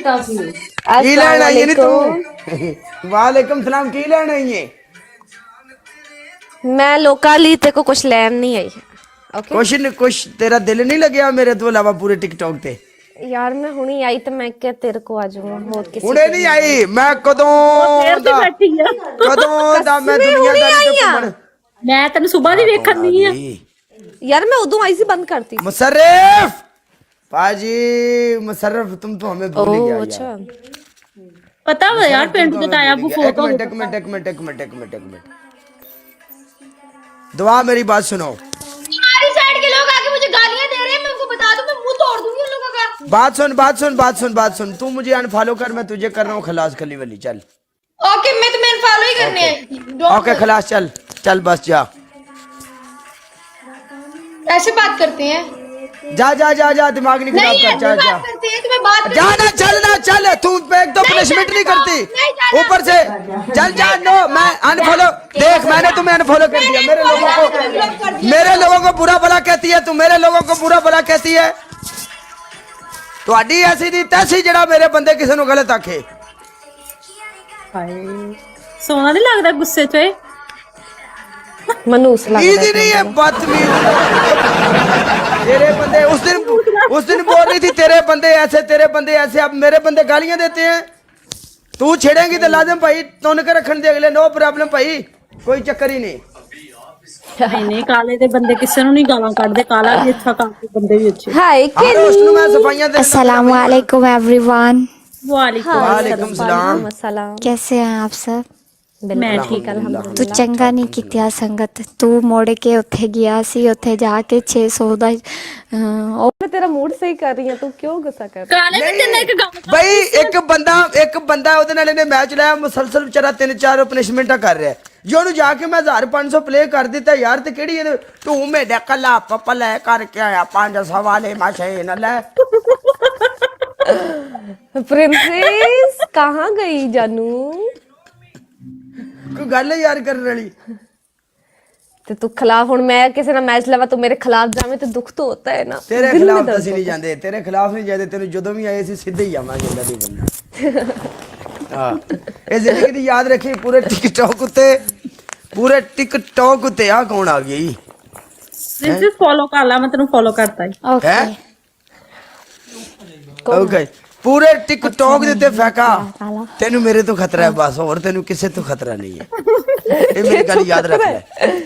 की लेना है नहीं तू वालेकुम सलाम की लेना है मैं लोकली तेरे को कुछ लेन नहीं आई ओके कुछ तेरा दिल नहीं लगे मेरे तो अलावा पूरे टिकटॉक पे यार मैं हुणी आई तो मैं क्या तेरे को आ जाऊंगा और किसी हुणे नहीं आई मैं कदों दा कदों दा मैं दुनियादारी तो घूमन मैं तेन सुबह दी वेखन नहीं है यार मैं उदों आई सी बंद करती मुशर्रफ पाजी मुशर्रफ तुम तो हमें भूल ही गया अच्छा पता है यार पिंड तो आया वो फोटो एक मिनट दुआ मेरी बात सुनो हमारी साइड के लोग आके मुझे गालियां दे रहे हैं मैं उनको बता दूं मैं मुंह तोड़ दूंगी उन लोगों का बात सुन तू मुझे अनफॉलो कर मैं तुझे कर रहा हूँ खलास खली वाली चल ओके मैं तुम्हें अनफॉलो ही करने हैं ओके खलास चल बस जा ऐसे बात करते हैं जा दिमाग नहीं खराब कर जा करते हैं तुम्हें बात ना चल तू एक तो पनिशमेंट नहीं करती ऊपर से चल जा नो मैं अनफॉलो देख मैंने तुम्हें अनफॉलो कर दिया मेरे लोगों को बुरा भला कहती है तू मेरे लोगों को बुरा भला कहती है ਤੁਹਾਡੀ ਐਸੀ ਦੀ ਤੈਸੀ ਜਿਹੜਾ ਮੇਰੇ ਬੰਦੇ ਕਿਸੇ ਨੂੰ ਗਲਤ ਆਖੇ ਹਾਏ ਸੋਨਾ ਨਹੀਂ ਲੱਗਦਾ ਗੁੱਸੇ 'ਚ ਏ मनूस लग रहा इजी नहीं है बदतमीज तेरे बंदे उस दिन बोल रही थी तेरे बंदे ऐसे अब मेरे बंदे गालियां देते हैं तू छेड़ेंगी तो लाजम भाई तुन के रखन दे अगले नो प्रॉब्लम भाई कोई चक्कर ही नहीं नहीं काले दे बंदे किसे नु नहीं गालां काटदे काला भी अच्छा काले बंदे भी अच्छे हाय के मैं सफाइयां दे अस्सलाम वालेकुम एवरीवन वालेकुम सलाम कैसे हैं आप सब मैं ठीक अल्हम्दुलिल्लाह तू चंगा नहीं कितिया संगत तू मोड़ के उत्थे गया सी उत्थे जाके 600 दा मैं तेरा मूड सही कर रही है तू क्यों गुस्सा कर रहा काले भी तेने एक गम भाई एक बंदा ਉਹਦੇ ਨਾਲ ਇਹਨੇ ਮੈਚ ਲਾਇਆ ਮੁਸਲਸਲ ਵਿਚਾਰਾ 3-4 ਪਨਿਸ਼ਮੈਂਟਾਂ ਕਰ ਰਿਹਾ ਜੇ ਉਹਨੂੰ ਜਾ ਕੇ ਮੈਂ 1500 ਪਲੇ ਕਰ ਦਿੱਤਾ ਯਾਰ ਤੇ ਕਿਹੜੀ ਤੂੰ ਮੇਰੇ ਕੱਲਾ ਪਪਲ ਹੈ ਕਰਕੇ ਆਇਆ 500 ਵਾਲੇ ਮਾਸ਼ੇ ਨਾ ਲੈ प्रिंसेस कहाँ गई जानू कोई गल यार करने वाली ते तू खिलाफ हुन मैं किसी ना मैच लवा तू मेरे खिलाफ जावे तो दुख तो होता है ना तेरे खिलाफ तो ਅਸੀਂ ਨਹੀਂ ਜਾਂਦੇ ਤੇਰੇ ਖਿਲਾਫ ਨਹੀਂ ਜਾਂਦੇ ਤੈਨੂੰ ਜਦੋਂ ਵੀ ਆਏ ਸੀ ਸਿੱਧੇ ਹੀ ਆਵਾਂਗੇ ਅੱਲਾ ਦੀ ਬੰਦਾ ਹਾਂ ਇਹ ਜ਼ਿੰਦਗੀ ਦੀ ਯਾਦ ਰੱਖੀ ਪੂਰੇ ਟਿਕਟੌਕ ਉੱਤੇ ਆ ਕੌਣ ਆ ਗਈ प्रिंसेस फॉलो कर ला मैं तेनु फॉलो करता है ओके ओके पूरे टिकटॉक ਦੇ ਉੱਤੇ ਫੈਕਾ ਤੈਨੂੰ ਮੇਰੇ ਤੋਂ ਖਤਰਾ ਹੈ ਬਸ ਹੋਰ ਤੈਨੂੰ ਕਿਸੇ ਤੋਂ ਖਤਰਾ ਨਹੀਂ ਹੈ ਇਹ ਮੇਰੀ ਗੱਲ ਯਾਦ ਰੱਖ ਲੈ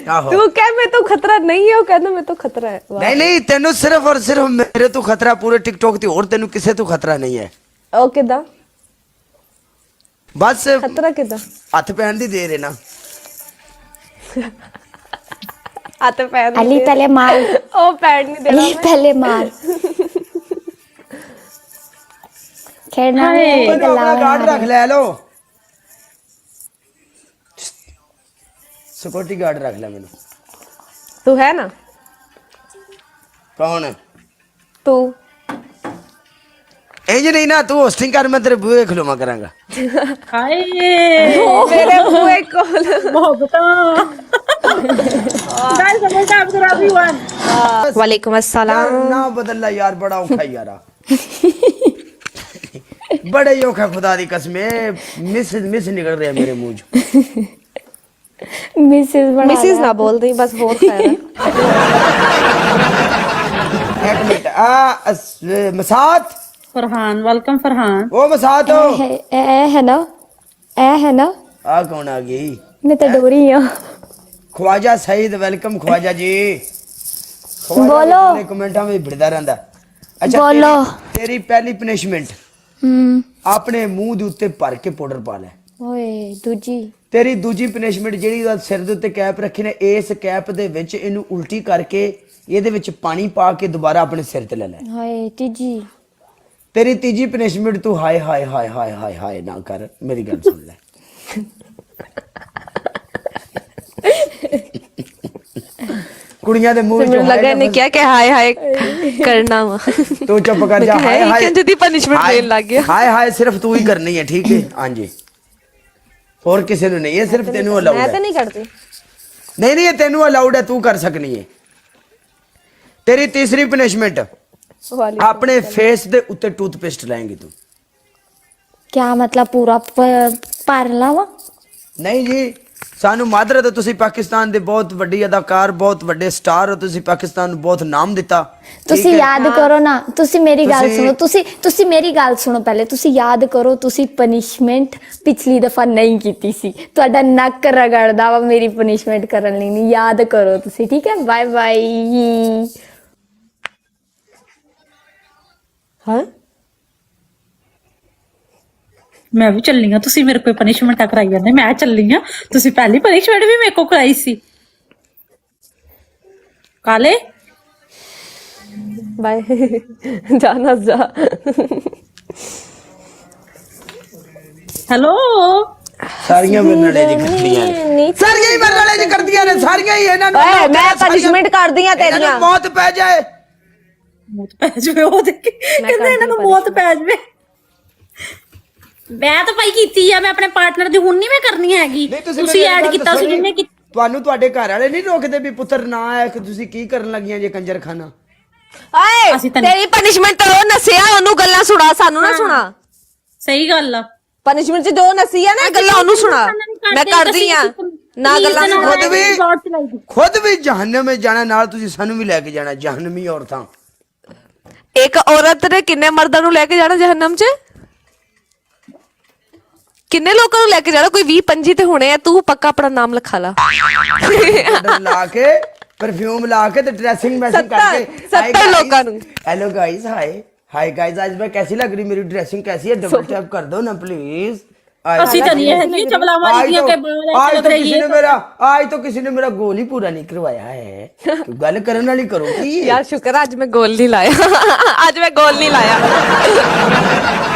ਆਹੋ तू कह मैं तो खतरा नहीं है वो कहना मैं तो खतरा है नहीं ਤੈਨੂੰ ਸਿਰਫ ਔਰ ਸਿਰਫ ਮੇਰੇ ਤੋਂ ਖਤਰਾ ਪੂਰੇ ਟਿਕਟੌਕ ਤੇ ਹੋਰ ਤੈਨੂੰ ਕਿਸੇ ਤੋਂ ਖਤਰਾ ਨਹੀਂ ਹੈ ओके दा बस खतरा किदा हथ पैन दी दे रहे ना हाथ पैर अली पहले मार ओ पैर नहीं देना अली पहले मार खेलना है गल्ला गार्ड रख ले लो सिक्योरिटी गार्ड रख ले मैंने तू है ना कौन है तू इंज नहीं ना तू होस्टिंग कर मैं तेरे बूहे खलोमा करांगा हाय मेरे बुए को मोहब्बता गाइस वेलकम टू एवरीवन वालेकुम अस्सलाम ना बदल ला यार बड़ा औखा यारा बड़े ही औखा खुदा दी कसम मिस निकल रहे हैं मेरे मुंह मिसेस ना बोल रही बस हो खैर एक मिनट मसात फरहान वेलकम फरहान ओ मसात हो है ना आ कौन आ गई मैं तो डोरी हूं ख्वाजा सईद वेलकम ख्वाजा जी बोलो कमेंटा में भिड़दा रहंदा अच्छा बोलो तेरी पहली पनिशमेंट अपने मुंह ਦੇ ਉੱਤੇ ਭਰ ਕੇ ਪਾਊਡਰ ਪਾ ਲੈ ਓਏ ਦੂਜੀ ਤੇਰੀ ਦੂਜੀ ਪਨਿਸ਼ਮੈਂਟ ਜਿਹੜੀ ਦਾ ਸਿਰ ਦੇ ਉੱਤੇ ਕੈਪ ਰੱਖੀ ਨੇ ਇਸ ਕੈਪ ਦੇ ਵਿੱਚ ਇਹਨੂੰ ਉਲਟੀ ਕਰਕੇ ਇਹਦੇ ਵਿੱਚ ਪਾਣੀ ਪਾ ਕੇ ਦੁਬਾਰਾ ਆਪਣੇ ਸਿਰ ਤੇ ਲੈ ਲੈ ਹਾਏ ਤੀਜੀ ਤੇਰੀ ਤੀਜੀ ਪਨਿਸ਼ਮੈਂਟ ਤੂੰ ਹਾਏ ਹਾਏ ਹਾਏ ਹਾਏ ਹਾਏ ਹਾਏ ਨਾ ਕਰ ਮੇਰੀ ਗੱਲ ਸੁਣ ਲੈ ਕੁੜੀਆਂ ਦੇ ਮੂੰਹ मुझे लगा नहीं क्या कि हाय हाय करना तू चुप कर जा हाय हाय जल्दी पनिशमेंट देने लग गया हाय हाय सिर्फ तू ही करनी है ठीक है हां जी और किसी ने नहीं है सिर्फ तेनू अलाउड है मैं तो नहीं करती नहीं ये तेनू अलाउड है तू कर सकनी है तेरी तीसरी पनिशमेंट अपने फेस दे उत्ते टूथपेस्ट लाएंगी तू क्या मतलब पूरा भर लावा? नहीं जी, सानू मादरत ਤੁਸੀਂ ਪਾਕਿਸਤਾਨ ਦੇ ਬਹੁਤ ਵੱਡੀ ਅਦਾਕਾਰ, ਬਹੁਤ ਵੱਡੇ ਸਟਾਰ ਹੋ, ਤੁਸੀਂ ਪਾਕਿਸਤਾਨ ਨੂੰ ਬਹੁਤ ਨਾਮ ਦਿੱਤਾ। ਤੁਸੀਂ ਯਾਦ ਕਰੋ ਨਾ, ਤੁਸੀਂ ਮੇਰੀ ਗੱਲ ਤੁਸੀਂ- ਸੁਣੋ, ਤੁਸੀਂ ਮੇਰੀ ਗੱਲ ਸੁਣੋ ਪਹਿਲੇ, ਤੁਸੀਂ ਯਾਦ ਕਰੋ ਤੁਸੀਂ ਪਨਿਸ਼ਮੈਂਟ ਪਿਛਲੀ ਦਫਾ ਨਹੀਂ ਕੀਤੀ ਸੀ, ਤੁਹਾਡਾ ਨੱਕ ਰਗੜਦਾ ਵਾ ਮੇਰੀ ਪਨਿਸ਼ਮੈਂਟ ਕਰਨ ਲਈ ਨਹੀਂ, ਯਾਦ ਕਰੋ ਤੁਸੀਂ, ਠੀਕ ਹੈ? Bye bye. ਹਾਂ ਮੈਂ ਵੀ ਚੱਲੀ ਆ, ਤੁਸੀਂ ਮੇਰੇ ਕੋਈ ਪਨਿਸ਼ਮੈਂਟ ਕਰਾਈ ਜਾਂਦੇ, ਮੈਂ ਚੱਲੀ ਆ। ਤੁਸੀਂ ਪਹਿਲੀ ਪਨਿਸ਼ਮੈਂਟ ਵੀ ਮੇਰੇ ਕੋ ਕਰਾਈ ਸੀ। ਕਾਲੇ ਬਾਏ ਜਾਨਾ ਜਾ। ਹੈਲੋ, ਸਾਰੀਆਂ ਮੇਰੇ ਨਾਲੇ ਜੀ ਕਰਦੀਆਂ ਨੇ, ਸਾਰੀਆਂ ਹੀ ਮੇਰੇ ਨਾਲੇ ਜੀ ਕਰਦੀਆਂ ਨੇ, ਸਾਰੀਆਂ ਹੀ ਇਹਨਾਂ ਨੂੰ ਓਏ ਮੈਂ ਪਨਿਸ਼ਮੈਂਟ ਕਰਦੀ ਆ ਇਹਨਾਂ ਨੂੰ ਤੇਰੀਆਂ। ਮੌਤ ਪੈ ਜਾਏ। ਮੌਤ ਪੈ ਜਾਵੇ, ਉਹ ਦੇਖ ਕਹਿੰਦੇ ਇਹਨਾਂ ਨੂੰ ਮੌਤ ਪੈ ਜਾਵੇ। ਮੈਂ ਤਾਂ ਭਾਈ ਕੀਤੀ ਆ, ਮੈਂ ਆਪਣੇ ਪਾਰਟਨਰ ਦੀ ਹੁਣ ਨਹੀਂ ਮੈਂ ਕਰਨੀ ਹੈਗੀ। ਨਹੀਂ, ਤੁਸੀਂ ਮੇਰੀ ਐਡ ਗੱਲ ਕੀਤਾ ਦੱਸੋ ਸੀ ਜੀ, ਜਿਹਨੇ ਕੀਤੀ। ਤੁਹਾਨੂੰ ਤੁਹਾਡੇ ਘਰ ਵਾਲੇ ਨਹੀਂ ਰੋਕਦੇ ਵੀ ਪੁੱਤਰ ਨਾ ਆਇਆ ਕਿ ਤੁਸੀਂ ਕੀ ਕਰਨ ਲੱਗੀਆਂ ਜੇ ਕੰਜਰਖਾਨਾ? ਓਏ ਅਸੀਂ ਤਾਂ ਤੇਰੀ ਪਨਿਸ਼ਮੈਂਟ ਉਹ ਨਸਿਆ, ਉਹਨੂੰ ਗੱਲਾਂ ਸੁਣਾ, ਸਾਨੂੰ ਨਾ ਸੁਣਾ। ਸਹੀ ਗੱਲ ਆ। ਪਨਿਸ਼ਮੈਂਟ ਚ ਜੋ ਨਸੀ ਆ ਨਾ ਗੱਲਾਂ ਉਹਨੂੰ ਸੁਣਾ, ਮੈਂ ਕਰਦੀ ਆ ਨਾ ਗੱਲਾਂ ਸੁਣਾ। ਖੁਦ ਵੀ ਜਹੰਨਮ ਵਿੱਚ ਜਾਣਾ, ਨਾਲ ਤੁਸੀਂ ਸਾਨੂੰ ਵੀ ਲੈ ਕੇ ਜਾਣਾ, ਜਹੰਨਮੀ ਔਰਤਾਂ। ਇੱਕ ਔਰਤ ਨੇ ਕਿੰਨੇ ਮਰਦਾਂ ਨੂੰ ਲੈ ਕੇ ਜਾਣਾ ਜਹੰਨਮ ਚ? ਕਿੰਨੇ ਲੋਕਾਂ ਨੂੰ ਲੈ ਕੇ ਜਾਣਾ? ਕੋਈ 20-25 ਤੇ ਹੋਣੇ ਆ। ਤੂੰ ਪੱਕਾ ਆਪਣਾ ਨਾਮ ਲਿਖਾ ਲਾ। ਪਾਊਡਰ ਲਾ ਕੇ, परफ्यूम ला के तो ड्रेसिंग मैसिंग करके 70 लोगों नु। हेलो गाइस, हाय गाइस, आज मैं कैसी लग रही, मेरी ड्रेसिंग कैसी है? डबल टैप कर दो ना प्लीज। ਅਸੀਂ ਤਾਂ ਨਹੀਂ ਹੈਗੀ ਚਬਲਾ ਮਾਰੀ ਦੀਆਂ ਕਿ आज तो किसी ने मेरा गोल ही पूरा नहीं करवाया है। तो गल करने वाली करो की यार शुक्र आज मैं गोल नहीं लाया। आज मैं गोल नहीं लाया।